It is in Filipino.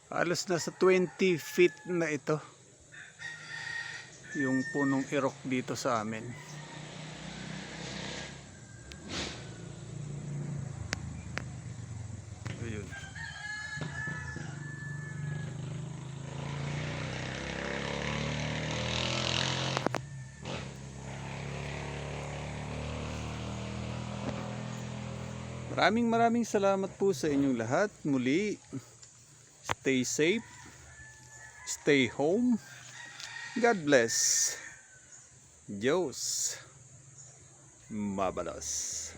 Halos nasa 20 feet na ito yung punong irok dito sa amin. Ayun. Maraming salamat po sa inyong lahat. Muli, stay safe, stay home. God bless. Diyos mabalos.